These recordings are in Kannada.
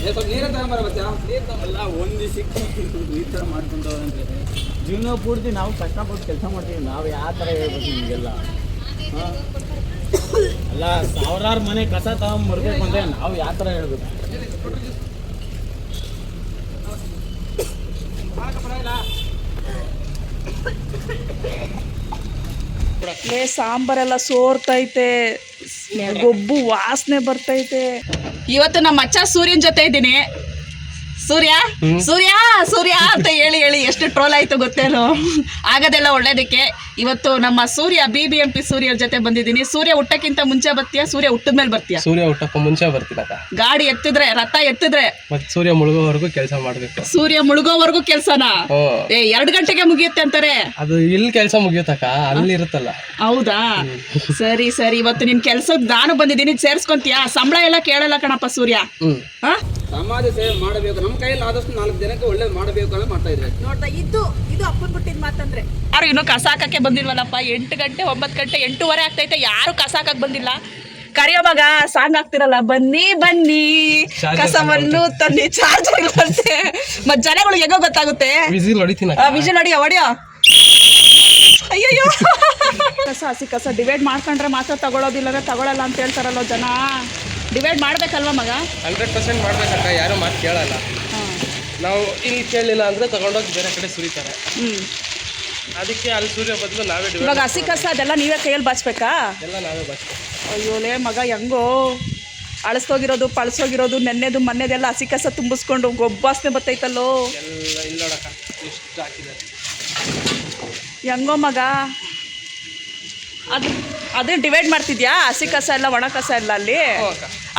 ಸ್ವಲ್ಪ ನೀರೇ ತಗೊಂಬರ ಬಚ್ಚ. ಅಲ್ಲ ಒಂದು ಸಿಕ್ಕಿ ಈ ಥರ ಮಾಡ್ಕೊಂಡು ಜೀವನ ಪೂರ್ತಿ ನಾವು ಕಷ್ಟಪಟ್ಟು ಕೆಲಸ ಮಾಡ್ತೀವಿ. ನಾವು ಯಾವ ಥರ ಹೇಳ್ಬೇಕು ನಿಮಗೆಲ್ಲ? ಅಲ್ಲ ಸಾವಿರಾರು ಮನೆ ಕಸ ತಗೊಂಬರ್ಬೇಕು ಅಂದರೆ ನಾವು ಯಾವ ಥರ ಹೇಳ್ಬೇಕು? ಸಾಂಬಾರೆಲ್ಲ ಸೋರ್ತೈತೆ, ಗೊಬ್ಬು ವಾಸನೆ ಬರ್ತೈತೆ. ಇವತ್ತು ನಮ್ಮ ಮಚ್ಚ ಸೂರ್ಯನ ಜೊತೆ ಇದ್ದೀನಿ. ಸೂರ್ಯ ಸೂರ್ಯ ಸೂರ್ಯ ಅಂತ ಹೇಳಿ ಹೇಳಿ ಎಷ್ಟು ಟ್ರೋಲ್ ಆಯ್ತು ಗೊತ್ತೇನು? ಆಗದೆಲ್ಲ ಒಳ್ಳೇದಕ್ಕೆ. ಇವತ್ತು ನಮ್ಮ ಸೂರ್ಯ BBMP ಸೂರ್ಯರ ಜೊತೆ ಬಂದಿದ್ದೀನಿ. ಸೂರ್ಯ ಹುಟ್ಟಕ್ಕಿಂತ ಮುಂಚೆ ಬರ್ತೀಯಾ, ಸೂರ್ಯ ಹುಟ್ಟದ ಮೇಲೆ ಬರ್ತೀಯಾ? ಸೂರ್ಯ ಹುಟ್ಟಕ್ಕೂ ಮುಂಚೆ ಬರ್ತೀನ. ಗಾಡಿ ಎತ್ತಿದ್ರೆ, ರಥ ಎತ್ತಿದ್ರೆ ಮತ್ತೆ ಸೂರ್ಯ ಮುಳುಗೋವರೆಗೂ ಕೆಲಸ ಮಾಡ್ಬೇಕು. ಸೂರ್ಯ ಮುಳುಗೋವರೆಗೂ ಕೆಲಸನಾ? 2 ಗಂಟೆಗೆ ಮುಗಿಯುತ್ತೆ ಅಂತಾರೆ. ಅದು ಇಲ್ಲಿ ಕೆಲಸ ಮುಗಿಯುತ್ತಕ್ಕ, ಅಲ್ಲಿ ಇರುತ್ತಲ್ಲ. ಹೌದಾ? ಸರಿ ಸರಿ, ಇವತ್ತು ನಿನ್ ಕೆಲ್ಸಕ್ಕೆ ನಾನು ಬಂದಿದ್ದೀನಿ, ಸೇರ್ಸ್ಕೊಂತೀಯಾ? ಸಂಬಳ ಎಲ್ಲ ಕೇಳಲ್ಲ ಕಣಪ್ಪ ಸೂರ್ಯ. ಸಮಾಜ ಸೇವೆ ಮಾಡಬೇಕು, ನಮ್ಮ ಕೈಯಲ್ಲಿ ಆದಷ್ಟು 4 ಜನಕ್ಕೆ ಒಳ್ಳೇದು ಮಾಡಬೇಕು ಅಂತ ಮಾಡ್ತಾ ಇದ್ರೆ ನೋಡ್ತಾ ಇದು ಅಪ್ಪನ್ ಬಿಟ್ಟಿದ್ ಮಾತಂದ್ರೆ. ಯಾರು ಇನ್ನು ಕಸ ಹಾಕಕ್ಕೆ ಬಂದಿಲ್ವಲ್ಲಪ್ಪ? 8 ಗಂಟೆ 9 ಗಂಟೆ 8:15 ಆಗ್ತೈತೆ, ಯಾರು ಕಸ ಹಾಕಕ್ ಬಂದಿಲ್ಲ. ಕರಿಯೋ ಮಗ ಸಾಂಗ್ ಆಗ್ತಿರಲ್ಲ, ಬನ್ನಿ ಬನ್ನಿ ಕಸವನ್ನು ತನ್ನಿ. ಚಾರ್ಜ್ ಇರುತ್ತೆ ಮತ್ ಜನಗಳಿಗೆ ಹೇಗೋ ಗೊತ್ತಾಗುತ್ತೆ. ವಿಸಿಲ್ ಹೊಡಿತೀನಿ. ವಿಜಿಲ್ ಹೊಡಿಯೋ. ಅಯ್ಯಯ್ಯೋ, ಕಸ ಹಸಿ ಕಸ ಡಿವೈಡ್ ಮಾಡ್ಕೊಂಡ್ರೆ ಮಾತ್ರ ತಗೊಳ್ಳೋದಿಲ್ಲ, ತಗೊಳಲ್ಲ ಅಂತ ಹೇಳ್ತಾರಲ್ಲ ಜನ. ಡಿವೈಡ್ ಮಾಡ್ಬೇಕಲ್ವಾ ಮಗ? 100% ಮಾಡ್ಬೇಕಕ್ಕ. ಯಾರು ಮಾತು ಕೇಳಲ್ಲ. ನಾವು ಇಲ್ಲಿ ಕೇಳಲಿಲ್ಲ ಅಂದ್ರೆ ತಗೊಂಡೋಗಿ ಬೇರೆ ಕಡೆ ಸುರಿತಾರೆ. ಅದಕ್ಕೆ ಅಲ್ಲಿ ಸೂರ್ಯ ಬದಲು ನಾವೇ ಡಿವೈಡ್. ಇವಾಗ ಹಸಿ ಕಸ ಅದೆಲ್ಲ ನೀವೇ ಕೈಯಲ್ಲಿ ಬಾಚ್ಬೇಕಾ? ಎಲ್ಲ ನಾವೇ ಬಾಚ್ಬೇಕು. ಅಯ್ಯೋಲೇ ಮಗ, ಹೆಂಗೋ ಅಳಿಸೋಗಿರೋದು ಪಳಸೋಗಿರೋದು ನೆನ್ನೆದು ಮೊನ್ನೆದೆಲ್ಲ ಹಸಿ ಕಸ ತುಂಬಿಸ್ಕೊಂಡು ಗೊಬ್ಬಾಸ್ನೆ ಬರ್ತೈತಲ್ಲೋ. ಎಲ್ಲ ಇಲ್ಲಿ ನೋಡಕ್ಕ ಎಷ್ಟು ಹಾಕಿದ್ದಾರೆ. ಹೆಂಗೋ ಮಗ, ಅದು ಡಿವೈಡ್ ಮಾಡ್ತಿದ್ಯಾ? ಹಸಿ ಕಸ ಎಲ್ಲ ಒಣ ಕಸ ಎಲ್ಲ ಅಲ್ಲಿ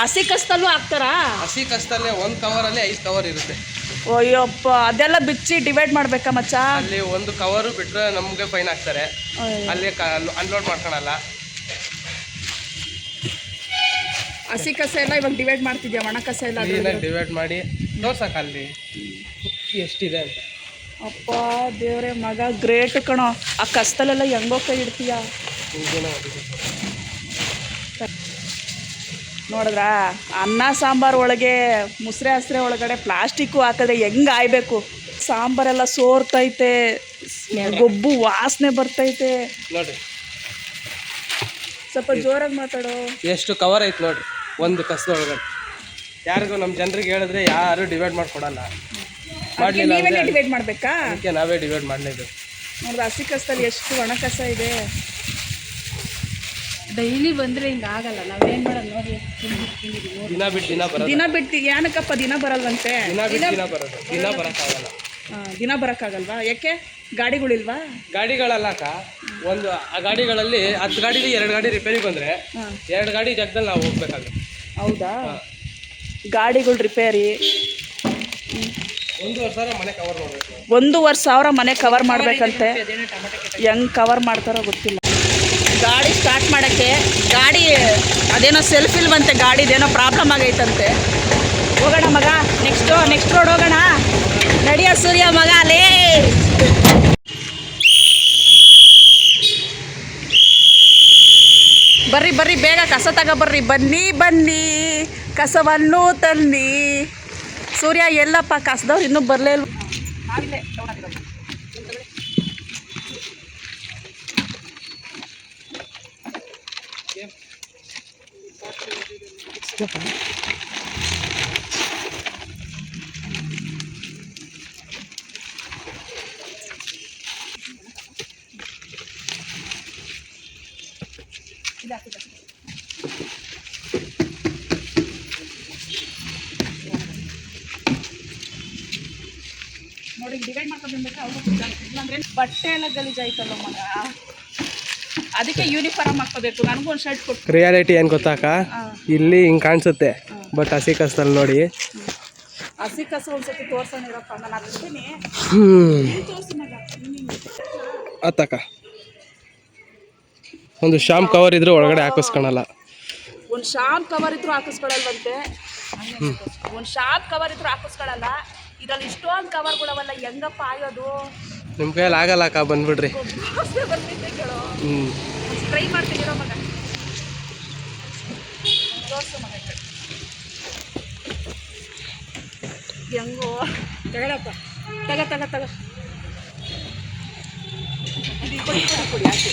ಹಸಿ ಕಸದಲ್ಲೂ ಹಾಕ್ತಾರಾ? ಹಸಿ ಕಸದಲ್ಲೇ 1 ಕವರಲ್ಲಿ 5 ಕವರ್ ಇರುತ್ತೆ. ಅಯ್ಯಪ್ಪ, ಅದೆಲ್ಲ ಬಿಚ್ಚಿ ಡಿವೈಡ್ ಮಾಡ್ಬೇಕಾ ಮಚ್ಚ? ಅಲ್ಲಿ 1 ಕವರು ಬಿಟ್ರೆ ನಮಗೆ ಫೈನ್ ಹಾಕ್ತಾರೆ. ಅಲ್ಲಿ ಅನ್ಲೋಡ್ ಮಾಡ್ಕೊಳಲ್ಲ. ಹಸಿ ಕಸ ಎಲ್ಲ ಇವಾಗ ಡಿವೈಡ್ ಮಾಡ್ತಿದ್ಯಾ? ಒಣ ಕಸ ಎಲ್ಲ ಡಿವೈಡ್ ಮಾಡಿ ತೋರ್ಸಕ್ಕ ಅಲ್ಲಿ ಎಷ್ಟಿದೆ ಅಂತ. ಅಪ್ಪ ದೇವ್ರೆ ಮಗ, ಗ್ರೇಟ್ ಕಣೋ. ಆ ಕಸದಲ್ಲೆಲ್ಲ ಹೆಂಗೋ ಕೈ ಇಡ್ತೀಯ ನೋಡಿದ್ರಾ? ಅನ್ನ ಸಾಂಬಾರು ಒಳಗೆ ಮುಸ್ರೆ ಹಸ್ರೆ ಒಳಗಡೆ ಪ್ಲಾಸ್ಟಿಕ್ಕು ಹಾಕಿದ್ರೆ ಹೆಂಗೆ ಆಯ್ಬೇಕು? ಸಾಂಬಾರೆಲ್ಲ ಸೋರ್ತೈತೆ, ಗೊಬ್ಬು ವಾಸನೆ ಬರ್ತೈತೆ. ನೋಡ್ರಿ, ಸ್ವಲ್ಪ ಜೋರಾಗಿ ಮಾತಾಡೋ. ಎಷ್ಟು ಕವರ್ ಐತೆ ನೋಡ್ರಿ ಒಂದು ಕಸದೊಳಗಡೆ. ಯಾರಿಗೂ ನಮ್ಮ ಜನರಿಗೆ ಹೇಳಿದ್ರೆ ಯಾರು ಡಿವೈಡ್ ಮಾಡ್ಕೊಡಲ್ಲ. ಮಾಡಲಿಲ್ಲ ನೀವೇ ಡಿವೈಡ್ ಮಾಡಬೇಕಾ? ಅದಕ್ಕೆ ನಾವೇ ಡಿವೈಡ್ ಮಾಡಲೇಬೇಕು. ನೋಡಿದ್ರೆ ಹಸಿ ಕಸದಲ್ಲಿ ಎಷ್ಟು ಒಣ ಕಸ ಇದೆ. ಡೈಲಿ ಬಂದರೆ ಹಿಂಗೆ ಆಗಲ್ಲ. ನಾವೇನು ಮಾಡೋದು ನೋಡಿ, ದಿನ ಬಿಟ್ಟು ದಿನ ಬರೋದು. ದಿನ ಬಿಟ್ಟು ಏನಕ್ಕಪ್ಪ ದಿನ ಬರಲ್ವಂತೆ? ದಿನ ಬಿಟ್ಟು ದಿನ ಬರೋದು. ದಿನ ಬರೋಕ್ಕಾಗಲ್ಲ. ದಿನ ಬರೋಕ್ಕಾಗಲ್ವಾ? ಯಾಕೆ? ಗಾಡಿಗಳಿಲ್ವಾ? ಗಾಡಿಗಳಲ್ಲ ಅಕ್ಕ. ಆ ಗಾಡಿಗಳಲ್ಲಿ 10 ಗಾಡಿಲಿ 2 ಗಾಡಿ ರಿಪೇರಿ ಬಂದರೆ 2 ಗಾಡಿ ಜಾಗದಲ್ಲಿ ನಾವು ಹೋಗ್ಬೇಕಾಗುತ್ತೆ. ಹೌದಾ? ಗಾಡಿಗಳು ರಿಪೇರಿ 1,000 ಮನೆ ಕವರ್ ಮಾಡಬೇಕು. 1,000 ಮನೆ ಕವರ್ ಮಾಡಬೇಕಂತೆ. ಹೆಂಗೆ ಕವರ್ ಮಾಡ್ತಾರೋ ಗೊತ್ತಿಲ್ಲ. ಗಾಡಿ ಸ್ಟಾರ್ಟ್ ಮಾಡೋಕ್ಕೆ ಗಾಡಿ ಅದೇನೋ ಸೆಲ್ಫ್ ಇಲ್ವಂತೆ, ಗಾಡಿದೇನೋ ಪ್ರಾಬ್ಲಮ್ ಆಗೈತಂತೆ. ಹೋಗೋಣ ಮಗ, ನೆಕ್ಸ್ಟ್ ರೋಡ್ ಹೋಗೋಣ. ನಡಿಯ ಸೂರ್ಯ ಮಗ ಅಲೇ. ಬರ್ರಿ ಬರ್ರಿ, ಬೇಗ ಕಸ ತಗೊಬರ್ರಿ. ಬನ್ನಿ ಬನ್ನಿ ಕಸವನ್ನು ತನ್ನಿ. ಸೂರ್ಯ ಎಲ್ಲಪ್ಪ? ಕಸದವ್ರು ಇನ್ನೂ ಬರಲೇ ಇಲ್ಲ. ನೋಡಿ, ಡಿವೈಡ್ ಮಾಡ್ಕೊಂಡ್ಬೇಕು. ಇಲ್ಲಾಂದ್ರೆ ಬಟ್ಟೆ ಎಲ್ಲ ಗಲೀಜಾಯ್ತಲ್ಲ ಮಗ. ಅದಕ್ಕೆ ಯೂನಿಫಾರ್ಮ್ ಹಾಕೋಬೇಕು. ನನಗೂ ಒಂದು ಶರ್ಟ್ ಕೊಟ್ಟು. ರಿಯಾಲಿಟಿ ಏನು ಗೊತ್ತಾಕ? ಇಲ್ಲಿ ಹಿಂಗೆ ಕಾಣಿಸುತ್ತೆ, ಬಟ್ ಹಸಿ ಕಸದಲ್ಲಿ ನೋಡಿ. ಹಸಿ ಕಸ ಒಂದ್ಸತಿ ತೋರ್ಸೋಣ ಇರಪ್ಪ, ನಾನು ಹಾಕ್ತೀನಿ. ತೋರಿಸಿ ಮಗ. ಅತ್ತಕ್ಕ ಒಂದು ಶಾಂಪ್ ಕವರ್ ಇದ್ರೆ ಒಳಗಡೆ ಹಾಕಿಸ್ಕೊಳಲ್ಲ. ಒಂದು ಶಾಂಪ್ ಕವರ್ ಇದ್ರು ಹಾಕಿಸ್ಕೊಳಲ್ವಂತೆ. ಒಂದು ಶಾಂಪ್ ಕವರ್ ಇದ್ರು ಹಾಕಿಸ್ಕೊಳಲ್ಲ. ಇದ್ರಲ್ಲಿ ಇಷ್ಟೊಂದು ಕವರ್ಗಳವಲ್ಲ, ಹೆಂಗಪ್ಪ ಆಯೋದು? ನಿಮ್ಮ ಕೈಯಲ್ಲಿ ಆಗಲ್ಲ ಅಕ್ಕ, ಬಂದ್ಬಿಡ್ರಿ. ಟ್ರೈ ಮಾಡ್ತಿದ್ದೀರೋ ಮಗ? ತೋರಿಸು ಮಗ. ಹೆಂಗೋ ತಗೊಳಪ್ಪ, ತಗ ತಗ ತಗ ಕೊಡಿ ಆಚೆ.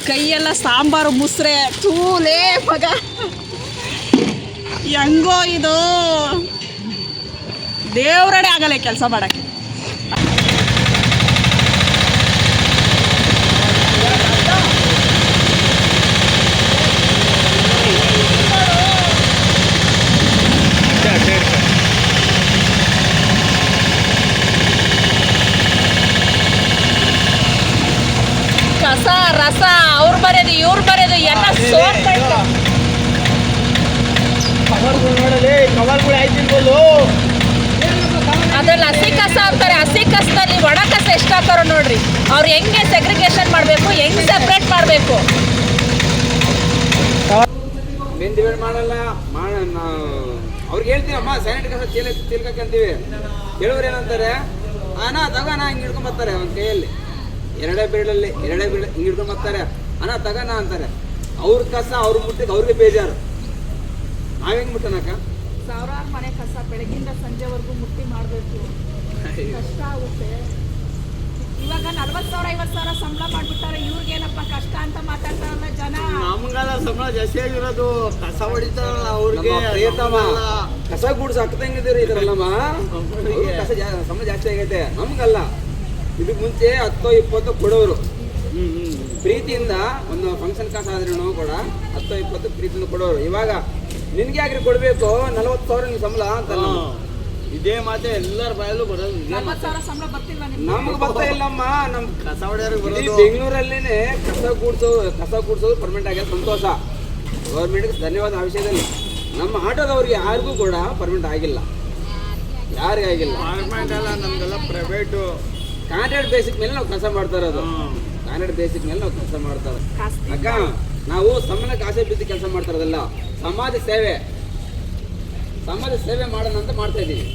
ಕೈಯೆಲ್ಲ ಸಾಂಬಾರು ಮುಸ್ರೆ ತೂಲೇ ಮಗ, ಹೆಂಗೋ ಇದು ದೇವ್ರಡೆ ಆಗಲ್ಲ ಕೆಲಸ ಮಾಡಕ್ಕೆ. ಕಸ ರಸ ಅವ್ರು ಬರೋದು ಇವ್ರು ಬರೋದು ಎಲ್ಲ ಸೋರ್ತಾಯ್ತು. ಕವರ್ಗಳು ಆಯ್ತಿರ್ಬೋದು. ಅದ್ರಲ್ಲಿ ಹಸಿ ಕಸ ಅಂತಾರೆ, ಹಸಿ ಕಸದಲ್ಲಿ ಒಣ ಕಸ ಎಷ್ಟು ಹಾಕೋರು ನೋಡ್ರಿ. ಅವ್ರು ಹೆಂಗೆ ಸೆಗ್ರಿಗೇಷನ್ ಮಾಡಬೇಕು, ಹೆಂಗೆ ಸೆಪ್ರೇಟ್ ಮಾಡಬೇಕು. ಮೇನ್ ಡಿವೈಡ್ ಮಾಡಲ್ಲ ಅವ್ರಿಗೆ ಹೇಳ್ತೀವಿ ಅಮ್ಮ ಸ್ಯಾನಿಟರಿ ಕಸ ಚೀಲಕ್ಕೆ ಅಂತೀವಿ. ಕೆಲವ್ರು ಏನಂತಾರೆ ಅಣ್ಣ ತಗೋಣ ಹಿಂಗೆ ಹಿಡ್ಕೊಂಡ್ ಬರ್ತಾರೆ ಒಂದು ಕೈಯಲ್ಲಿ, ಎರಡೇ ಬೀಳಲ್ಲಿ ಹಿಂಗೆ ಹಿಡ್ಕೊಂಡ್ ಬರ್ತಾರೆ, ಅಣ್ಣ ತಗೋಣ ಅಂತಾರೆ. ಅವ್ರ ಕಸ ಅವ್ರ ಮುಟ್ಟಿಗೆ ಅವ್ರಿಗೆ ಬೇಜಾರು, ನಾವ್ ಹೆಂಗ್ ಮುಟ್ಟನಕ್ಕ? ಸಾವಿರಾರು ಮನೆ ಕಸ ಬೆಳಗಿಂದ ಸಂಜೆವರೆಗೂ ಮುಟ್ಟಿ ಮಾಡಬೇಕು, ಕಷ್ಟ ಆಗುತ್ತೆ. ಇವಾಗ 40,000 50,000 ಸಂಬಳ ಮಾಡ್ಬಿಟ್ಟಾರೆ, ಇವ್ರಿಗೇನಪ್ಪ ಕಷ್ಟ ಅಂತ ಮಾತಾಡ್ತಾರಲ್ಲ ಜನ. ನಮ್ಗೆಲ್ಲ ಸಂಬಳ ಜಾಸ್ತಿ ಆಗಿರೋದು ಕಸ ಹೊಡಿತಾರಲ್ಲ ಅವ್ರಿಗೆ. ಕಸ ಗೂಡ್ಸ್ ಹಾಕ್ತಂಗಿದ್ದೀರಿ ಇದ್ರಲ್ಲಮ್ಮ, ಕಸ ಸಂಬಳ ಜಾಸ್ತಿ ಆಗೈತೆ. ನಮ್ಗಲ್ಲ, ಇದಕ್ಕೆ ಮುಂಚೆ 10-20 ಕೊಡೋರು ಪ್ರೀತಿಯಿಂದ. ಒಂದು ಫಂಕ್ಷನ್ ಕಾಸ ಆದ್ರೂ ಕೂಡ 10-20 ಪ್ರೀತಿಯಿಂದ ಕೊಡೋರು. ಇವಾಗ ನಿನ್ಗೆ ಯಾಕ್ರಿ ಕೊಡ್ಬೇಕು 40,000 ನಿನ್ ಸಂಬಳ ಅಂತ. ಇದೇ ಮಾತೆ ಎಲ್ಲರ ಬಾಯಲ್ಲೂ ಬರೋದು. 40,000 ಸಂಬಳ ಬರ್ತಿಲ್ವಾ ನಿಮ್ಗೆ? ನಮ್ಗೆ ಬರ್ತಾ ಇಲ್ಲಮ್ಮ. ನಮ್ ಕಸ ಹೊಡೆಯೋರಿಗೆ ಬರೋದು. ಬೆಂಗಳೂರಲ್ಲಿನೇ ಕಸ ಗೂಡ್ಸೋದು ಪರ್ಮನೆಂಟ್ ಆಗ್ಯಾರ, ಸಂತೋಷ. ಗೌರ್ಮೆಂಟ್ಗೆ ಧನ್ಯವಾದ ಆ ವಿಷಯದಲ್ಲಿ. ನಮ್ಮ ಆಟೋದವ್ರಿಗೆ ಯಾರಿಗೂ ಕೂಡ ಪರ್ಮನೆಂಟ್ ಆಗಿಲ್ಲ, ಯಾರಿಗೂ ಆಗಿಲ್ಲ. ಗೌರ್ಮೆಂಟ್ ಅಲ್ಲ, ನಮ್ಗೆಲ್ಲ ಪ್ರೈವೇಟು. ಕಾಂಟ್ರಾಕ್ಟ್ ಬೇಸಿಕ್ ಮೇಲೆ ನಾವು ಕೆಲಸ ಮಾಡ್ತಾ ಇರೋದು. ಕಾಂಟ್ರಾಕ್ಟ್ ಬೇಸಿಕ್ ಮೇಲೆ ನಾವು ಕೆಲಸ ಮಾಡ್ತಾರೆ ಅಕ್ಕ. ನಾವು ಸಂಬಳಕ್ಕೆ ಆಸೆ ಬಿದ್ದು ಕೆಲಸ ಮಾಡ್ತಾ ಇರೋದಲ್ಲ, ಸಮಾಜ ಸೇವೆ ಮಾಡೋಣ ಅಂತ ಮಾಡ್ತಾ ಇದ್ದೀವಿ.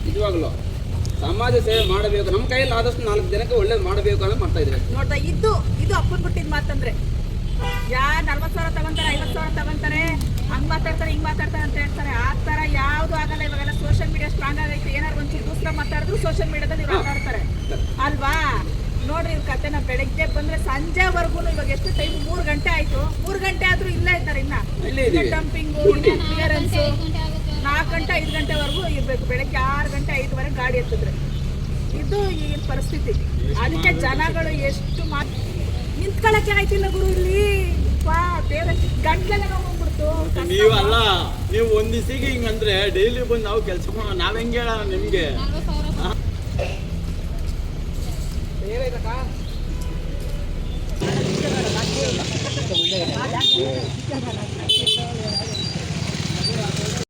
ನಿಜವಾಗ್ಲೂ ಸಮಾಜ ಸೇವೆ ಮಾಡಬೇಕು, ನಮ್ಮ ಕೈಯಲ್ಲಿ ಆದಷ್ಟು 4 ಜನಕ್ಕೆ ಒಳ್ಳೇದು ಮಾಡಬೇಕು ಅಂತ ಮಾಡ್ತಾ ಇದ್ದೀವಿ. ನೋಡ್ದ ಇದು ಅಪ್ಪನ್ ಬಿಟ್ಟಿದ್ ಮಾತಂದ್ರೆ, 40,000 ತಗೊಂತಾರೆ, 50,000 ತಗೊಂತಾರೆ, ಹಂಗ್ ಮಾತಾಡ್ತಾರೆ ಹಿಂಗ್ ಮಾತಾಡ್ತಾರೆ ಅಂತ ಹೇಳ್ತಾರೆ. ಆ ತರ ಯಾವ್ದು ಆಗಲ್ಲ. ಇವಾಗೆಲ್ಲ ಸೋಷಿಯಲ್ ಮೀಡಿಯಾ ಸ್ಟ್ರಾಂಗ್ ಆಗೈತೆ. ಏನಾರು ಒಂಚೂರು ದೂರ ಮಾತಾಡಿದ್ರು ಸೋಷಿಯಲ್ ಮೀಡಿಯಾದಲ್ಲಿ ಇವ್ರು ಮಾತಾಡ್ತಾರೆ ಅಲ್ವಾ. ನೋಡ್ರಿ ಇವ್ರ ಕತೆ. ನಾವು ಬೆಳಗ್ಗೆ ಬಂದ್ರೆ ಸಂಜೆವರೆಗೂ, ಇವಾಗ ಎಷ್ಟು ಟೈಮ್ 3 ಗಂಟೆ ಆಯ್ತು, 3 ಗಂಟೆ ಆದ್ರೂ ಇಲ್ಲೇ ಇದ್ದಾರೆ. ಇನ್ನ ಡಂಪಿಂಗು, ಕ್ಲಿಯರೆನ್ಸು 4 ಗಂಟೆ 5 ಗಂಟೆವರೆಗೂ ಇರ್ಬೇಕು. ಬೆಳಗ್ಗೆ 6 ಗಂಟೆ 5ವರೆಗೆ ಗಾಡಿ ಎತ್ತಿದ್ರೆ ಇದು ಈ ಪರಿಸ್ಥಿತಿ. ಅದಕ್ಕೆ ಜನಗಳು ಎಷ್ಟು ನಿಂತ್ಕೊಳ್ಳಕ್ಕೆ ಆಯ್ತಿಲ್ಲ ಗುರು ಇಲ್ಲಿ. ದೇವ್ರ ಗಂಟ್ಲೆಲ್ಲ ಹೋಗ್ಬಿಡ್ತು. ನೀವಲ್ಲ, ನೀವು ಒಂದ್ ದಿವಸಿಗೆ ಹಿಂಗಂದ್ರೆ ಡೈಲಿ ಬಂದು ನಾವು ಕೆಲಸ ಮಾಡೋ, ನಾವ್ ಹೆಂಗೆ ಹೇಳೋಣ ನಿಮ್ಗೆ? ಬೇರೆ